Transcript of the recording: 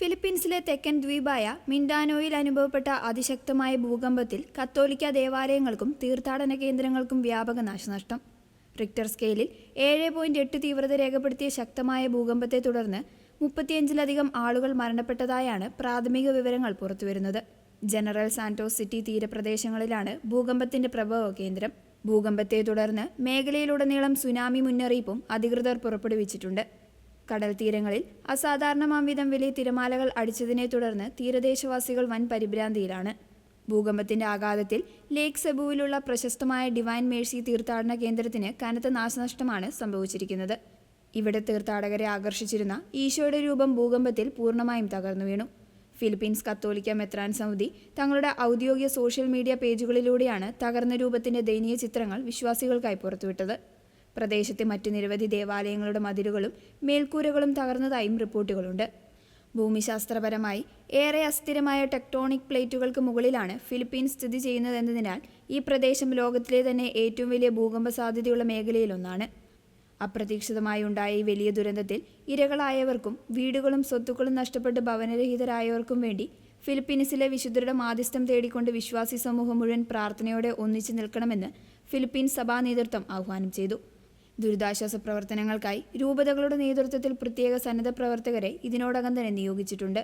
ഫിലിപ്പീൻസിലെ തെക്കൻ ദ്വീപായ മിൻഡാനോയിൽ അനുഭവപ്പെട്ട അതിശക്തമായ ഭൂകമ്പത്തിൽ കത്തോലിക്ക ദേവാലയങ്ങൾക്കും തീർത്ഥാടന കേന്ദ്രങ്ങൾക്കും വ്യാപക നാശനഷ്ടം. റിക്ടർ സ്കെയിലിൽ 7.8 തീവ്രത രേഖപ്പെടുത്തിയ ശക്തമായ ഭൂകമ്പത്തെ തുടർന്ന് 35-ലധികം ആളുകൾ മരണപ്പെട്ടതായാണ് പ്രാഥമിക വിവരങ്ങൾ പുറത്തുവരുന്നത്. ജനറൽ സാന്റോസ് സിറ്റി തീരപ്രദേശങ്ങളിലാണ് ഭൂകമ്പത്തിന്റെ പ്രഭവ കേന്ദ്രം. ഭൂകമ്പത്തെ തുടർന്ന് മേഖലയിലുടനീളം സുനാമി മുന്നറിയിപ്പും അധികൃതർ പുറപ്പെടുവിച്ചിട്ടുണ്ട്. കടൽ തീരങ്ങളിൽ അസാധാരണമാംവിധം വലിയ തിരമാലകൾ അടിച്ചതിനെ തുടർന്ന് തീരദേശവാസികൾ വൻ പരിഭ്രാന്തിയിലാണ്. ഭൂകമ്പത്തിന്റെ ആഘാതത്തിൽ ലേക്ക് സെബുവിലുള്ള പ്രശസ്തമായ ഡിവൈൻ മേഴ്സി തീർത്ഥാടന കേന്ദ്രത്തിന് കനത്ത നാശനഷ്ടമാണ് സംഭവിച്ചിരിക്കുന്നത്. ഇവിടെ തീർത്ഥാടകരെ ആകർഷിച്ചിരുന്ന ഈശോയുടെ രൂപം ഭൂകമ്പത്തിൽ പൂർണ്ണമായും തകർന്നു വീണു. ഫിലിപ്പീൻസ് കത്തോലിക്ക മെത്രാൻ സമിതി തങ്ങളുടെ ഔദ്യോഗിക സോഷ്യൽ മീഡിയ പേജുകളിലൂടെയാണ് തകർന്ന രൂപത്തിന്റെ ദയനീയ ചിത്രങ്ങൾ വിശ്വാസികൾക്കായി പുറത്തുവിട്ടത്. പ്രദേശത്തെ മറ്റു നിരവധി ദേവാലയങ്ങളുടെ മതിലുകളും മേൽക്കൂരകളും തകർന്നതായും റിപ്പോർട്ടുകളുണ്ട്. ഭൂമിശാസ്ത്രപരമായി ഏറെ അസ്ഥിരമായ ടെക്ടോണിക് പ്ലേറ്റുകൾക്ക് മുകളിലാണ് ഫിലിപ്പീൻസ് സ്ഥിതി ചെയ്യുന്നതെന്നതിനാൽ ഈ പ്രദേശം ലോകത്തിലെ തന്നെ ഏറ്റവും വലിയ ഭൂകമ്പ സാധ്യതയുള്ള മേഖലയിലൊന്നാണ്. അപ്രതീക്ഷിതമായി ഉണ്ടായ ഈ വലിയ ദുരന്തത്തിൽ ഇരകളായവർക്കും വീടുകളും സ്വത്തുക്കളും നഷ്ടപ്പെട്ട് ഭവനരഹിതരായവർക്കും വേണ്ടി ഫിലിപ്പീൻസിലെ വിശുദ്ധരുടെ മാധ്യസ്ഥം തേടിക്കൊണ്ട് വിശ്വാസി സമൂഹം മുഴുവൻ പ്രാർത്ഥനയോടെ ഒന്നിച്ചു നിൽക്കണമെന്ന് ഫിലിപ്പീൻസ് സഭാ നേതൃത്വം ആഹ്വാനം ചെയ്തു. ദുരിതാശ്വാസ പ്രവർത്തനങ്ങൾക്കായി രൂപതകളുടെ നേതൃത്വത്തിൽ പ്രത്യേക സന്നദ്ധ പ്രവർത്തകരെ ഇതിനോടകം തന്നെ നിയോഗിച്ചിട്ടുണ്ട്.